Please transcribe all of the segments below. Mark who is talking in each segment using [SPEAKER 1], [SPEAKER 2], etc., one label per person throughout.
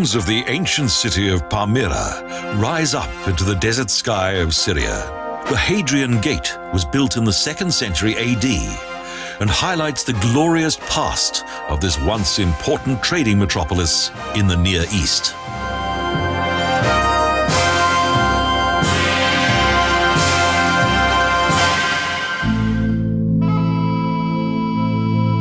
[SPEAKER 1] ruins of the ancient city of Palmyra rise up into the desert sky of Syria. The Hadrian Gate was built in the 2nd century AD and highlights the glorious past of this once important trading metropolis in the Near East.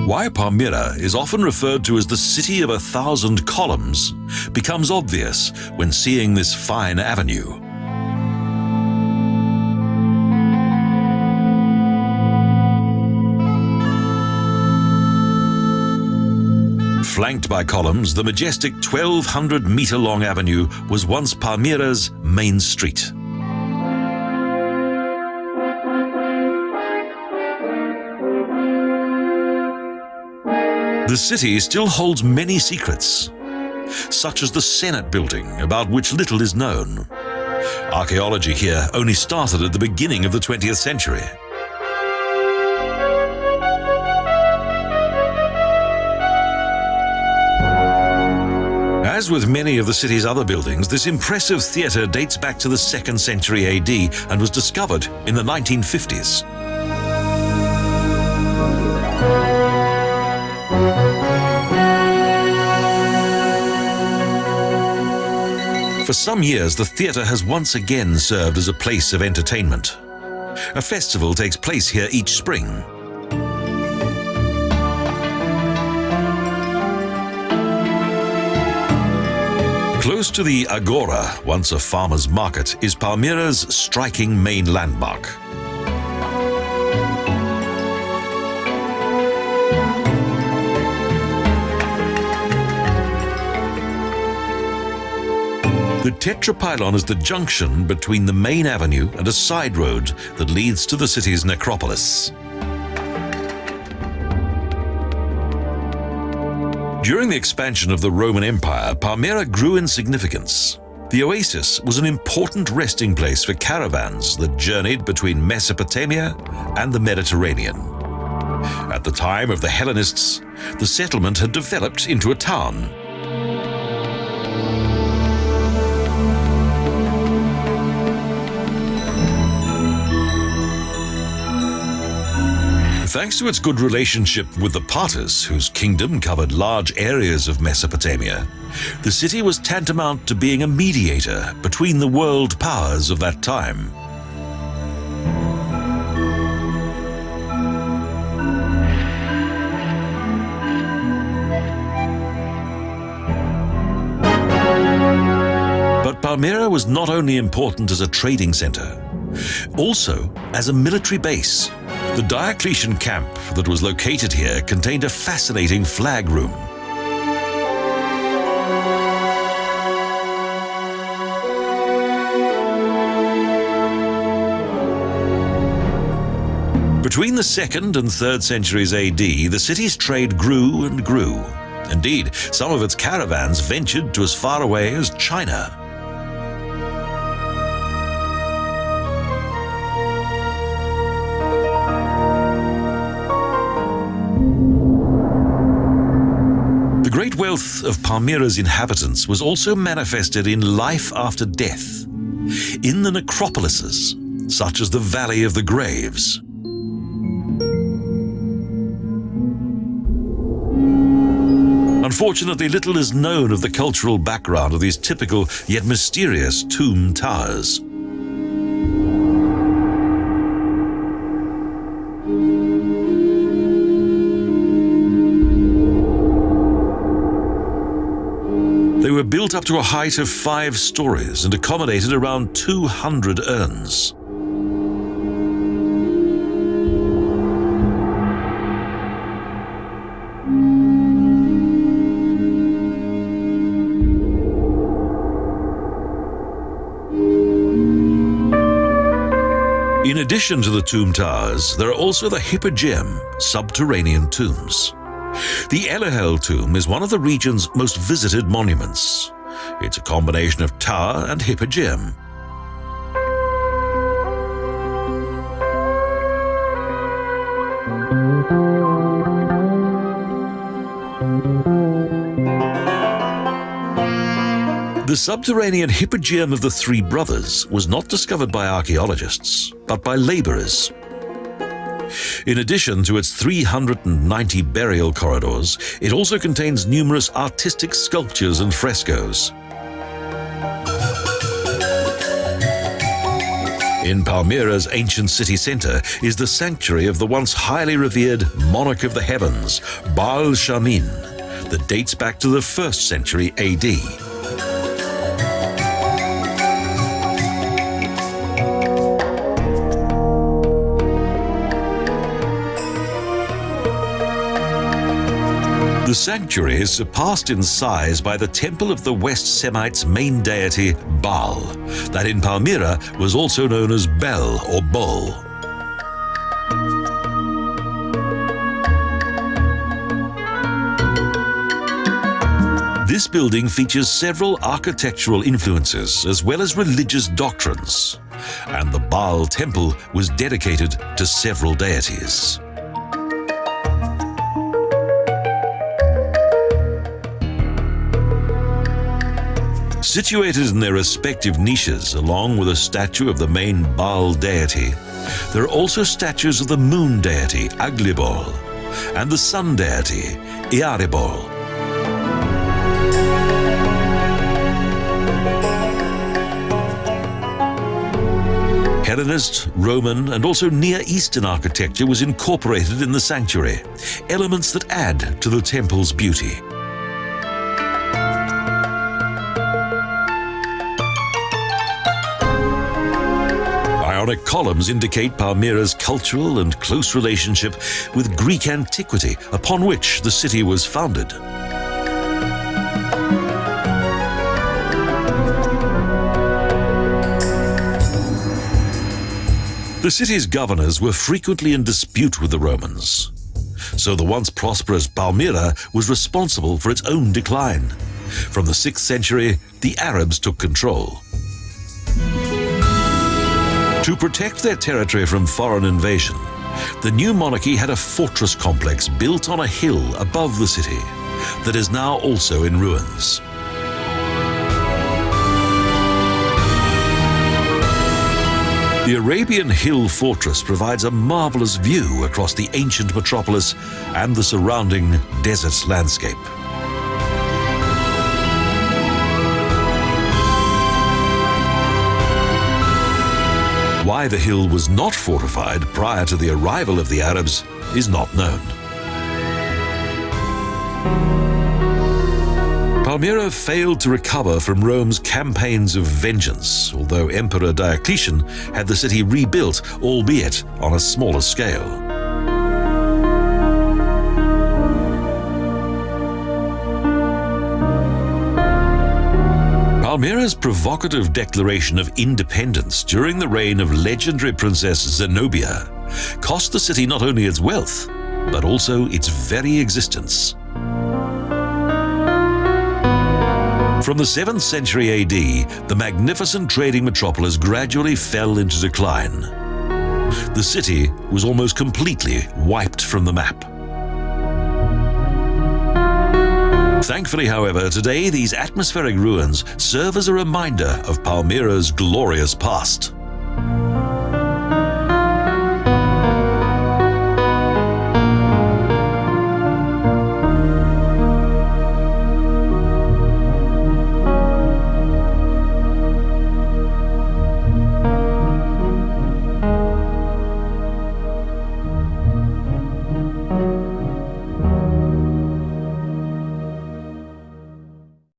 [SPEAKER 1] Why Palmyra is often referred to as the city of 1,000 columns becomes obvious when seeing this fine avenue. Flanked by columns, the majestic 1,200-metre-long avenue was once Palmyra's main street. The city still holds many secrets, such as the Senate building, about which little is known. Archaeology here only started at the beginning of the 20th century. As with many of the city's other buildings, this impressive theatre dates back to the 2nd century AD and was discovered in the 1950s. For some years, the theatre has once again served as a place of entertainment. A festival takes place here each spring. Close to the Agora, once a farmer's market, is Palmyra's striking main landmark. The Tetrapylon is the junction between the main avenue and a side road that leads to the city's necropolis. During the expansion of the Roman Empire, Palmyra grew in significance. The oasis was an important resting place for caravans that journeyed between Mesopotamia and the Mediterranean. At the time of the Hellenists, the settlement had developed into a town. Thanks to its good relationship with the Parters, whose kingdom covered large areas of Mesopotamia, the city was tantamount to being a mediator between the world powers of that time. But Palmyra was not only important as a trading center, also as a military base. The Diocletian camp that was located here contained a fascinating flag room. Between the 2nd and 3rd centuries AD, the city's trade grew and grew. Indeed, some of its caravans ventured to as far away as China. The great wealth of Palmyra's inhabitants was also manifested in life after death, in the necropolises, such as the Valley of the Graves. Unfortunately, little is known of the cultural background of these typical yet mysterious tomb towers. They were built up to a height of 5 stories and accommodated around 200 urns. In addition to the tomb towers, there are also the Hypogaum, subterranean tombs. The Elahel tomb is one of the region's most visited monuments. It's a combination of tower and Hypogaum. The subterranean Hypogaum of the Three Brothers was not discovered by archaeologists, but by laborers. In addition to its 390 burial corridors, it also contains numerous artistic sculptures and frescoes. In Palmyra's ancient city center is the sanctuary of the once highly revered monarch of the heavens, Bel that dates back to the 1st century AD. The sanctuary is surpassed in size by the temple of the West Semites' main deity, Bel, that in Palmyra was also known as Bel or Bol. This building features several architectural influences as well as religious doctrines, and the Bel temple was dedicated to several deities. Situated in their respective niches, along with a statue of the main Bel deity, there are also statues of the moon deity, Aglibol, and the sun deity, Earibol. Hellenist, Roman, and also Near Eastern architecture was incorporated in the sanctuary, elements that add to the temple's beauty. Ionic columns indicate Palmyra's cultural and close relationship with Greek antiquity, upon which the city was founded. The city's governors were frequently in dispute with the Romans, so the once prosperous Palmyra was responsible for its own decline. From the 6th century, the Arabs took control. To protect their territory from foreign invasion, the new monarchy had a fortress complex built on a hill above the city that is now also in ruins. The Arabian Hill Fortress provides a marvelous view across the ancient metropolis and the surrounding desert landscape. Why the hill was not fortified prior to the arrival of the Arabs is not known. Palmyra failed to recover from Rome's campaigns of vengeance, although Emperor Diocletian had the city rebuilt, albeit on a smaller scale. Palmyra's provocative declaration of independence during the reign of legendary Princess Zenobia cost the city not only its wealth, but also its very existence. From the 7th century AD, the magnificent trading metropolis gradually fell into decline. The city was almost completely wiped from the map. Thankfully, however, today these atmospheric ruins serve as a reminder of Palmyra's glorious past.